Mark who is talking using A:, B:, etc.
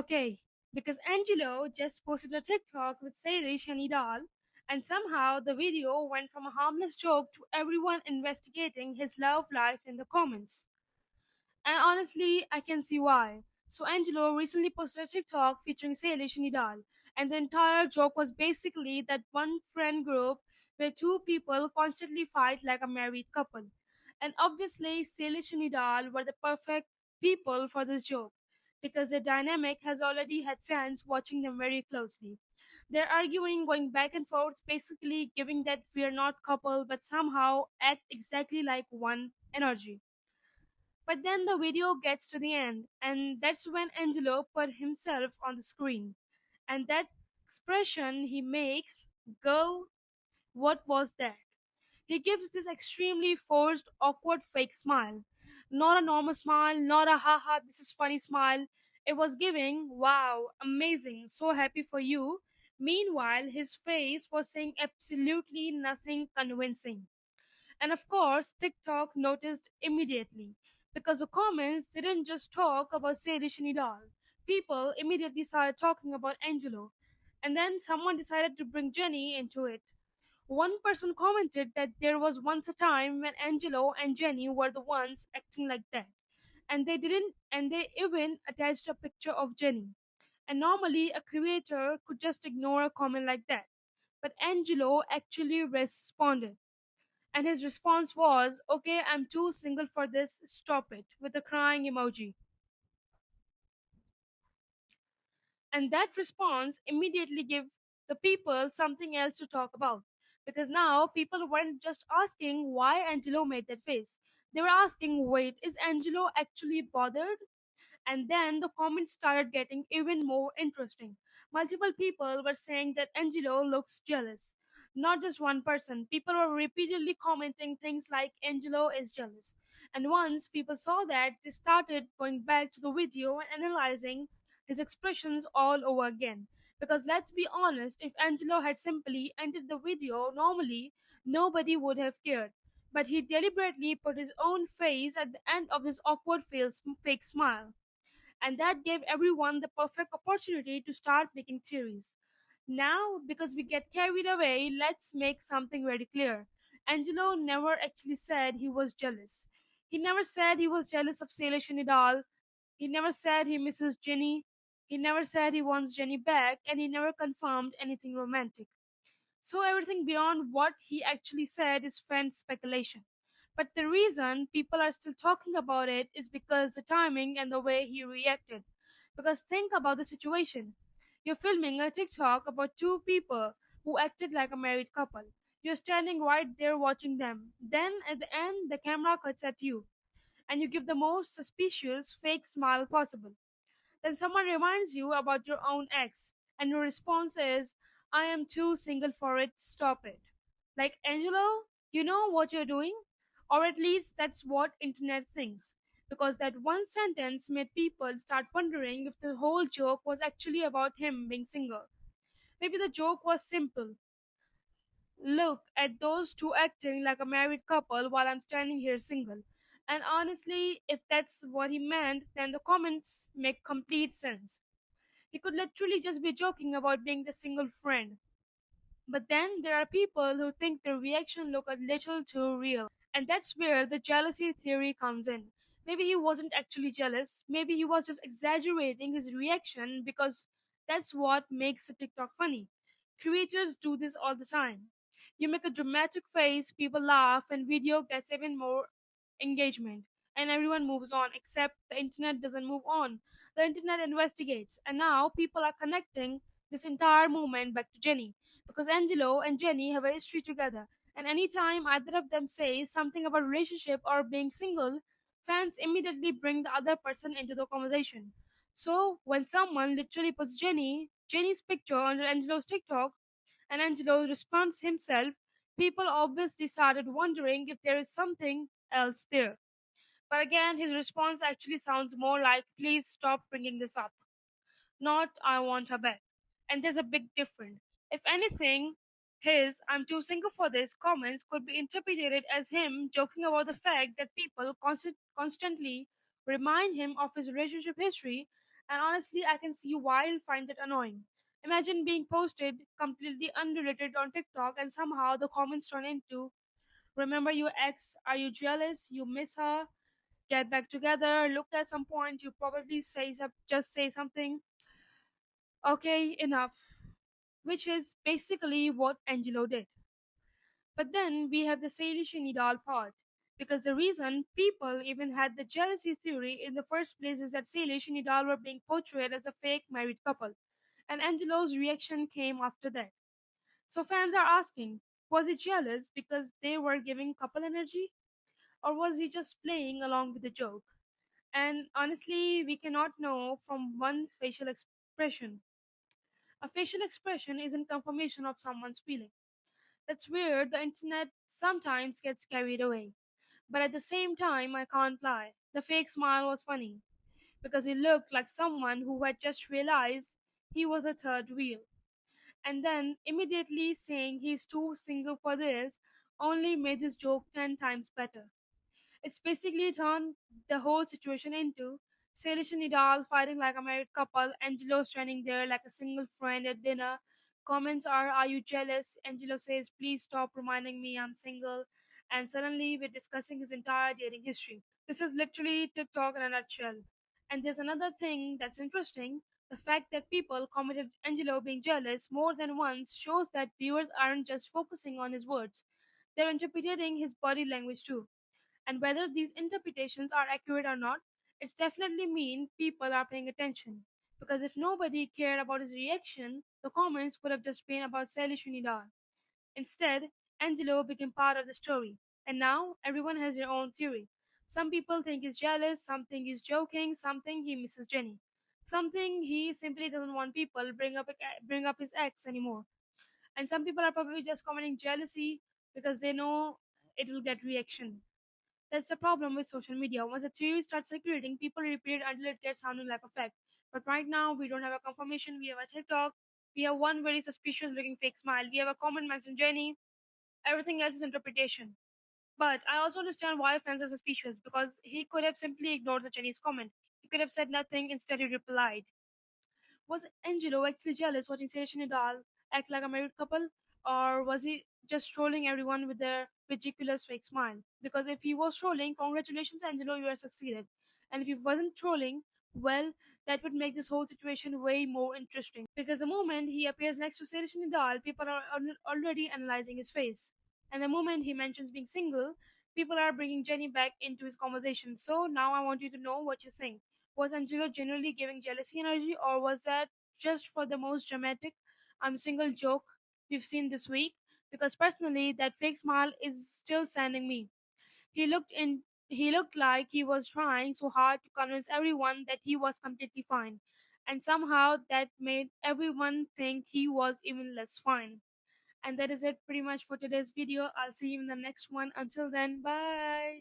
A: Okay, because Angelo just posted a TikTok with Salish and Nidal, and somehow the video went from a harmless joke to everyone investigating his love life in the comments. And honestly, I can see why. So Angelo recently posted a TikTok featuring Salish and Nidal, and the entire joke was basically that one friend group where two people constantly fight like a married couple. And obviously, Salish and Nidal were the perfect people for this joke because their dynamic has already had fans watching them very closely. They're arguing, going back and forth, basically giving that we're not couple but somehow act exactly like one energy. But then the video gets to the end, and that's when Angelo put himself on the screen. And that expression he makes, girl, what was that? He gives this extremely forced, awkward fake smile. Not a normal smile, not a haha, this is funny smile. It was giving, wow, amazing, so happy for you. Meanwhile, his face was saying absolutely nothing convincing. And of course, TikTok noticed immediately because the comments didn't just talk about Salish and Nidal. People immediately started talking about Angelo. And then someone decided to bring Jenny into it. One person commented that there was once a time when Angelo and Jenny were the ones acting like that. And they even attached a picture of Jenny. And normally a creator could just ignore a comment like that. But Angelo actually responded. And his response was, okay, I'm too single for this, stop it, with a crying emoji. And that response immediately gave the people something else to talk about. Because now people weren't just asking why Angelo made that face. They were asking, wait, is Angelo actually bothered? And then the comments started getting even more interesting. Multiple people were saying that Angelo looks jealous. Not just one person. People were repeatedly commenting things like Angelo is jealous. And once people saw that, they started going back to the video and analyzing his expressions all over again. Because let's be honest, if Angelo had simply ended the video normally, nobody would have cared. But he deliberately put his own face at the end of this awkward fake smile, and that gave everyone the perfect opportunity to start making theories. Now, because we get carried away, let's make something very clear. Angelo never actually said he was jealous. He never said he was jealous of Salish and Nidal. He never said he misses Jenny. He never said he wants Jenny back, and he never confirmed anything romantic. So everything beyond what he actually said is fan speculation. But the reason people are still talking about it is because the timing and the way he reacted. Because think about the situation. You're filming a TikTok about two people who acted like a married couple. You're standing right there watching them. Then at the end, the camera cuts at you, and you give the most suspicious fake smile possible. Then someone reminds you about your own ex, and your response is, I am too single for it, stop it. Like, Angelo, you know what you're doing? Or at least that's what internet thinks. Because that one sentence made people start wondering if the whole joke was actually about him being single. Maybe the joke was simple. Look at those two acting like a married couple while I'm standing here single. And honestly, if that's what he meant, then the comments make complete sense. He could literally just be joking about being the single friend. But then there are people who think the reaction look a little too real. And that's where the jealousy theory comes in. Maybe he wasn't actually jealous. Maybe he was just exaggerating his reaction because that's what makes a TikTok funny. Creators do this all the time. You make a dramatic face, people laugh, and video gets even more engagement. And everyone moves on, except the internet doesn't move on. The internet investigates. And now people are connecting this entire movement back to Jenny because Angelo and Jenny have a history together. And anytime either of them says something about relationship or being single, fans immediately bring the other person into the conversation. So when someone literally puts Jenny's picture under Angelo's TikTok, and Angelo responds himself, people obviously started wondering if there is something else there. But again, his response actually sounds more like, please stop bringing this up, not I want her back. And there's a big difference. If anything, his I'm too single for this comments could be interpreted as him joking about the fact that people constantly remind him of his relationship history, And honestly, I can see why you'll find it annoying. Imagine being posted completely unrelated on TikTok and somehow the comments turn into, remember your ex? Are you jealous? You miss her? Get back together. Look, at some point you probably just say something. Okay, enough. Which is basically what Angelo did. But then we have the Salish and Nidal part. Because the reason people even had the jealousy theory in the first place is that Salish and Nidal were being portrayed as a fake married couple. And Angelo's reaction came after that. So fans are asking, was he jealous because they were giving couple energy? Or was he just playing along with the joke? And honestly, we cannot know from one facial expression. A facial expression isn't confirmation of someone's feeling. That's weird, the internet sometimes gets carried away. But at the same time, I can't lie. The fake smile was funny because he looked like someone who had just realized he was a third wheel. And then immediately saying he's too single for this only made this joke 10 times better. It's basically turned the whole situation into Salish and Nidal fighting like a married couple, Angelo standing there like a single friend at dinner. Comments are you jealous? Angelo says, please stop reminding me I'm single. And suddenly we're discussing his entire dating history. This is literally TikTok in a nutshell. And there's another thing that's interesting. The fact that people commented Angelo being jealous more than once shows that viewers aren't just focusing on his words, they're interpreting his body language too. And whether these interpretations are accurate or not, it's definitely mean people are paying attention. Because if nobody cared about his reaction, the comments would have just been about Salish Unidar. Instead, Angelo became part of the story, and now everyone has their own theory. Some people think he's jealous, some think he's joking, some think he misses Jenny. Something he simply doesn't want people bring up his ex anymore. And some people are probably just commenting jealousy because they know it will get reaction. That's the problem with social media. Once a theory starts circulating, people repeat it until it gets sounding like a fact. But right now, we don't have a confirmation. We have a TikTok. We have one very suspicious looking fake smile. We have a comment mention Jenny. Everything else is interpretation. But I also understand why fans are suspicious because he could have simply ignored the Chinese comment. He could have said nothing, instead, he replied. Was Angelo actually jealous watching Salish and Nidal act like a married couple? Or was he just trolling everyone with their ridiculous fake smile? Because if he was trolling, congratulations, Angelo, you have succeeded. And if he wasn't trolling, well, that would make this whole situation way more interesting. Because the moment he appears next to Salish and Nidal, people are already analyzing his face. And the moment he mentions being single, people are bringing Jenny back into his conversation. So now I want you to know what you think. Was Angelo genuinely giving jealousy energy, or was that just for the most dramatic I'm single joke we've seen this week? Because personally, that fake smile is still sending me. He looked like he was trying so hard to convince everyone that he was completely fine. And somehow that made everyone think he was even less fine. And that is it pretty much for today's video. I'll see you in the next one. Until then, bye.